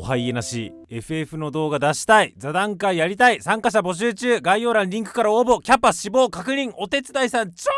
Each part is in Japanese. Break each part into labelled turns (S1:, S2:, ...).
S1: おはいえなし FF の動画出したい、座談会やりたい、参加者募集中、概要欄リンクから応募、キャパ死亡確認、お手伝いさん超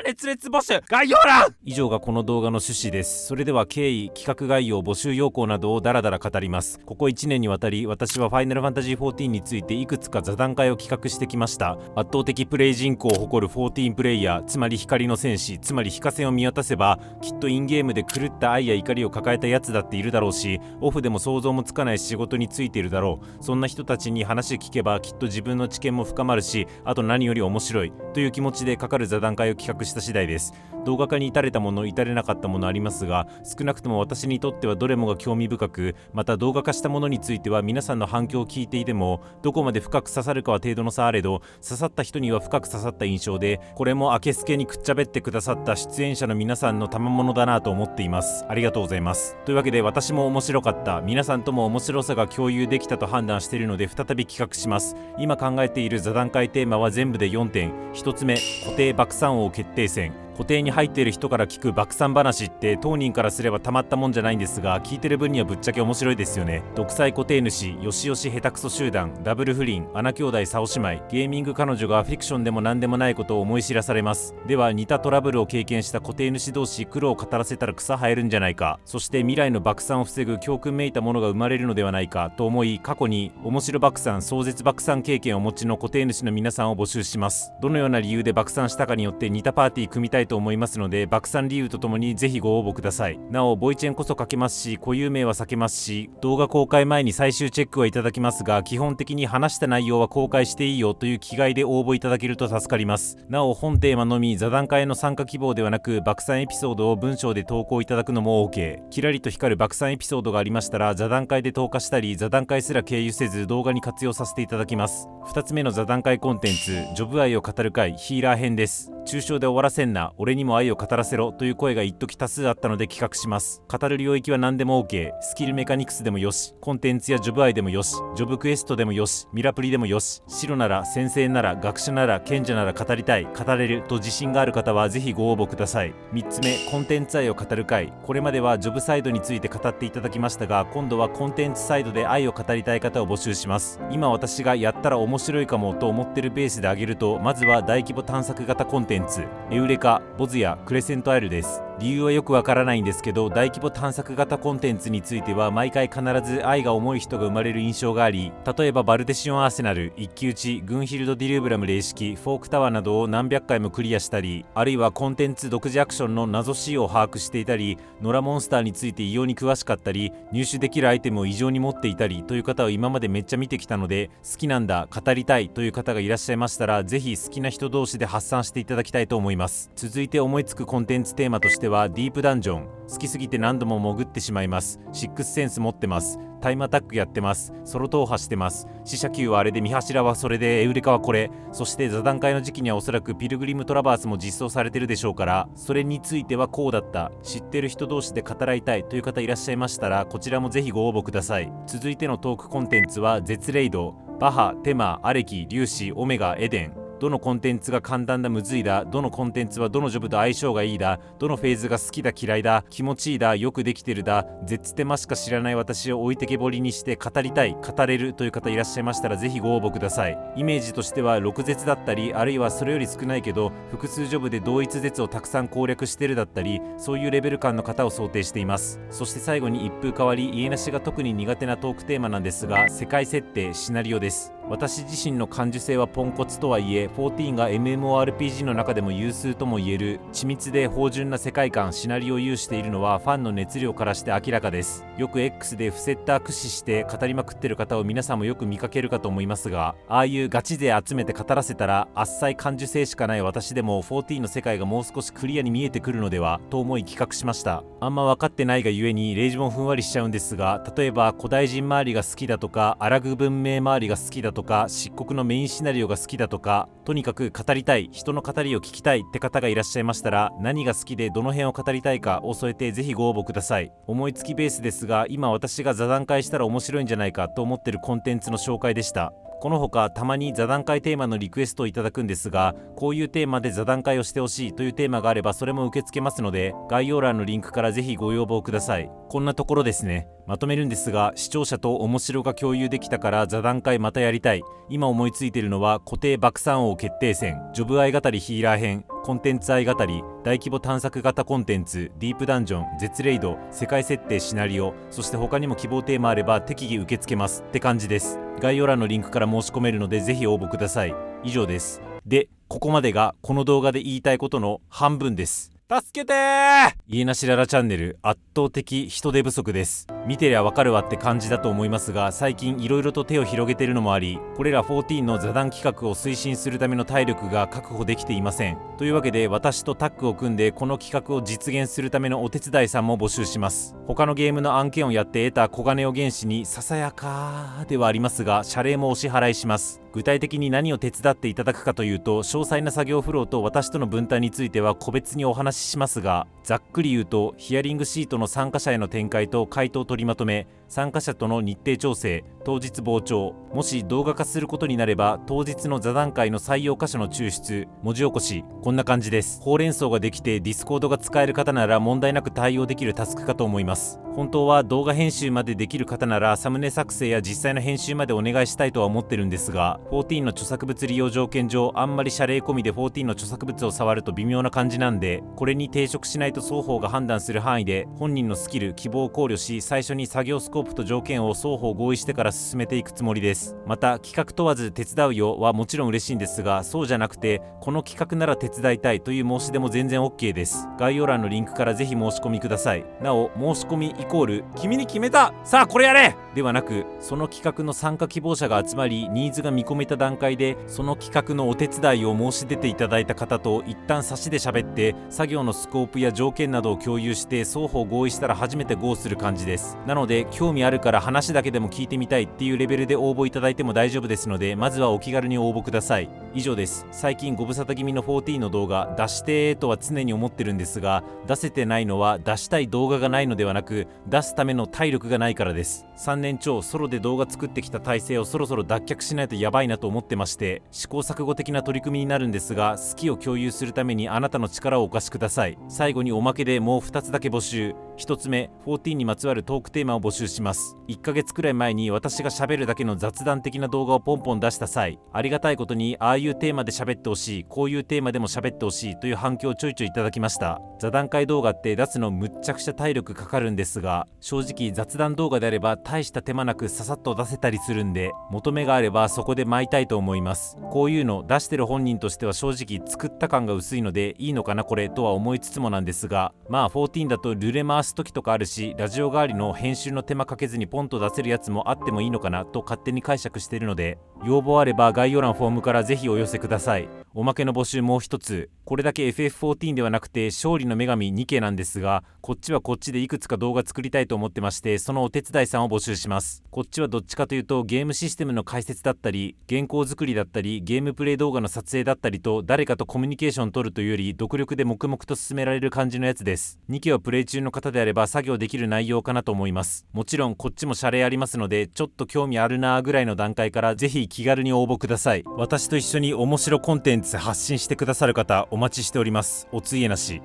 S1: 熱烈募集、概要欄。以上がこの動画の趣旨です。それでは経緯、企画概要、募集要項などをダラダラ語ります。ここ1年にわたり私はファイナルファンタジー14についていくつか座談会を企画してきました。圧倒的プレイ人口を誇る14プレイヤー、つまり光の戦士、つまり非化線を見渡せばきっとインゲームで狂った愛や怒りを抱えたやつだっているだろうし、オフでも想像もつかない仕事についているだろう。そんな人たちに話聞けばきっと自分の知見も深まるし、あと何より面白いという気持ちでかかる座談会を企画した次第です。動画化に至れたもの、至れなかったものありますが、少なくとも私にとってはどれもが興味深く、また動画化したものについては皆さんの反響を聞いていてもどこまで深く刺さるかは程度の差あれど、刺さった人には深く刺さった印象で、これも明けすけにくっちゃべってくださった出演者の皆さんの賜物だなと思っています。ありがとうございます。というわけで、私も面白かった、皆さんとも面白さが共有できたと判断しているので再び企画します。今考えている座談会テーマは全部で4点。1つ目、固定爆散王決定戦。固定に入っている人から聞く爆散話って当人からすればたまったもんじゃないんですが、聞いてる分にはぶっちゃけ面白いですよね。独裁固定主、よしよし下手くそ集団、ダブル不倫、穴兄弟竿姉妹、ゲーミング彼女がフィクションでも何でもないことを思い知らされます。では似たトラブルを経験した固定主同士、苦労を語らせたら草生えるんじゃないか、そして未来の爆散を防ぐ教訓めいたものが生まれるのではないかと思い、過去に面白爆散、壮絶爆散経験をお持ちの固定主の皆さんを募集します。どのような理由で爆散したかによって似たパーティー組みたいと思いますので、爆散理由とともにぜひご応募ください。なおボイチェンこそかけますし、固有名は避けますし、動画公開前に最終チェックはいただきますが、基本的に話した内容は公開していいよという気概で応募いただけると助かります。なお本テーマのみ、座談会への参加希望ではなく爆散エピソードを文章で投稿いただくのも OK。 キラリと光る爆散エピソードがありましたら座談会で投下したり、座談会すら経由せず動画に活用させていただきます。2つ目の座談会コンテンツ、ジョブ愛を語る会ヒーラー編です。抽象で終わらせんな、俺にも愛を語らせろという声が一時多数あったので企画します。語る領域は何でも OK。 スキルメカニクスでもよし、コンテンツやジョブ愛でもよし、ジョブクエストでもよし、ミラプリでもよし、白なら先生なら学者なら賢者なら語りたい、語れると自信がある方はぜひご応募ください。3つ目、コンテンツ愛を語る会。これまではジョブサイドについて語っていただきましたが、今度はコンテンツサイドで愛を語りたい方を募集します。今私がやったら面白いかもと思ってるベースで挙げると、まずは大規模探索型コンテンツ、エウレカ、ボズやクレセントアイルです。理由はよくわからないんですけど、大規模探索型コンテンツについては毎回必ず愛が重い人が生まれる印象があり、例えばバルデシオンアーセナル、一騎打ち、グンヒルド・ディルーブラム霊式、フォークタワーなどを何百回もクリアしたり、あるいはコンテンツ独自アクションの謎仕様を把握していたり、ノラモンスターについて異様に詳しかったり、入手できるアイテムを異常に持っていたりという方を今までめっちゃ見てきたので、好きなんだ、語りたいという方がいらっしゃいましたら、ぜひ好きな人同士で発散していただきたいと思います。続いて思いつくコンテンツテーマとしては、ディープダンジョン。好きすぎて何度も潜ってしまいます。シックスセンス持ってます。タイムアタックやってます。ソロ踏破してます。死者級はあれで、見柱はそれで、エウレカはこれ。そして座談会の時期にはおそらくピルグリムトラバースも実装されてるでしょうから、それについてはこうだった、知ってる人同士で語らいたいという方いらっしゃいましたら、こちらもぜひご応募ください。続いてのトークコンテンツは絶レイド、バハ、テマ、アレキ、粒子、オメガ、エデン。どのコンテンツが簡単だむずいだ、どのコンテンツはどのジョブと相性がいいだ、どのフェーズが好きだ嫌いだ、気持ちいいだ、よくできてるだ、絶手間しか知らない私を置いてけぼりにして語りたい、語れるという方いらっしゃいましたらぜひご応募ください。イメージとしては6絶だったり、あるいはそれより少ないけど複数ジョブで同一絶をたくさん攻略してるだったり、そういうレベル感の方を想定しています。そして最後に一風変わり、家なしが特に苦手なトークテーマなんですが、世界設定シナリオです。私自身の感受性はポンコツとはいえ、14が MMORPG の中でも有数ともいえる緻密で芳醇な世界観、シナリオを有しているのはファンの熱量からして明らかです。よく X でフセッター駆使して語りまくってる方を皆さんもよく見かけるかと思いますが、ああいうガチで集めて語らせたら、あっさい感受性しかない私でも14の世界がもう少しクリアに見えてくるのではと思い企画しました。あんま分かってないがゆえに例示もふんわりしちゃうんですが、例えば古代人周りが好きだとか、アラグ文明周りが好きだとか、漆黒のメインシナリオが好きだとか、とにかく語りたい、人の語りを聞きたいって方がいらっしゃいましたら、何が好きでどの辺を語りたいかを添えてぜひご応募ください。思いつきベースですが、今私が座談会したら面白いんじゃないかと思ってるコンテンツの紹介でした。このほかたまに座談会テーマのリクエストをいただくんですが、こういうテーマで座談会をしてほしいというテーマがあればそれも受け付けますので、概要欄のリンクからぜひご要望ください。こんなところですね。まとめるんですが、視聴者と面白が共有できたから座談会またやりたい。今思いついているのは固定爆散王決定戦、ジョブ愛語りヒーラー編、コンテンツ愛語り、大規模探索型コンテンツ、ディープダンジョン、絶レイド、世界設定シナリオ、そして他にも希望テーマあれば適宜受け付けますって感じです。概要欄のリンクから申し込めるのでぜひ応募ください。以上です。で、ここまでがこの動画で言いたいことの半分です。助けてー！家なしララチャンネル圧倒的人手不足です。見てりゃわかるわって感じだと思いますが、最近いろいろと手を広げてるのもあり、これら14の座談企画を推進するための体力が確保できていません。というわけで私とタッグを組んでこの企画を実現するためのお手伝いさんも募集します。他のゲームの案件をやって得た小金を原資にささやかではありますが謝礼もお支払いします。具体的に何を手伝っていただくかというと、詳細な作業フローと私との分担については個別にお話ししますが、ざっくり言うとヒアリングシートの参加者への展開と回答取りまとめ、参加者との日程調整、当日傍聴、もし動画化することになれば当日の座談会の採用箇所の抽出、文字起こし、こんな感じです。ほうれん草ができてディスコードが使える方なら問題なく対応できるタスクかと思います。本当は動画編集までできる方ならサムネ作成や実際の編集までお願いしたいとは思ってるんですが、14の著作物利用条件上あんまり謝礼込みで14の著作物を触ると微妙な感じなんで、これに抵触しないと双方が判断する範囲で本人のスキル、希望を考慮し、最初に作業スコープと条件を双方合意してから進めていくつもりです。また企画問わず手伝うよはもちろん嬉しいんですが、そうじゃなくてこの企画なら手伝いたいという申し出も全然 OK です。概要欄のリンクからぜひ申し込みください。なお申し込みイコール君に決めた、さあこれやれではなく、その企画の参加希望者が集まりニーズが見込めた段階でその企画のお手伝いを申し出ていただいた方と一旦差しで喋って作業のスコープや条件などを共有して双方合意したら初めて GO する感じです。なので興味あるから話だけでも聞いてみたいっていうレベルで応募いただいても大丈夫ですので、まずはお気軽に応募ください。以上です。最近ご無沙汰気味の14の動画出してとは常に思ってるんですが、出せてないのは出したい動画がないのではなく、出すための体力がないからです。3年超ソロで動画作ってきた体制をそろそろ脱却しないとやばいなと思ってまして、試行錯誤的な取り組みになるんですが、好きを共有するためにあなたの力をお貸しください。最後におまけでもう2つだけ募集。1つ目、14にまつわるトークテーマを募集します。1ヶ月くらい前に私が喋るだけの雑談的な動画をポンポン出した際、ありがたいことにああいうテーマで喋ってほしい、こういうテーマでも喋ってほしいという反響をちょいちょいいただきました。座談会動画って出すのむっちゃくちゃ体力かかるんですが、正直雑談動画であれば大した手間なくささっと出せたりするんで、求めがあればそこで巻いたいと思います。こういうの出してる本人としては正直作った感が薄いのでいいのかなこれとは思いつつもなんですが、まあ14だとルレ回す時とかあるし、ラジオ代わりの編集の手間かけずにポンと出せるやつもあってもいいのかなと勝手に解釈しているので、要望あれば概要欄フォームからぜひお寄せください。おまけの募集もう一つ。これだけ FF14 ではなくて勝利の女神2家なんですが、こっちはこっちでいくつか動画作りたいと思ってまして、そのお手伝いさんを募集します。こっちはどっちかというとゲームシステムの解説だったり、原稿作りだったり、ゲームプレイ動画の撮影だったりと、誰かとコミュニケーション取るというより独力で黙々と進められる感じのやつです。2家をプレイ中の方であれば作業できる内容かなと思います。もちろんこっちも謝礼ありますので、ちょっと興味あるなーぐらいの段階からぜひ気軽に応募ください。私と一緒に面白コンテンツ発信してくださる方お待ちしております。おついえなし。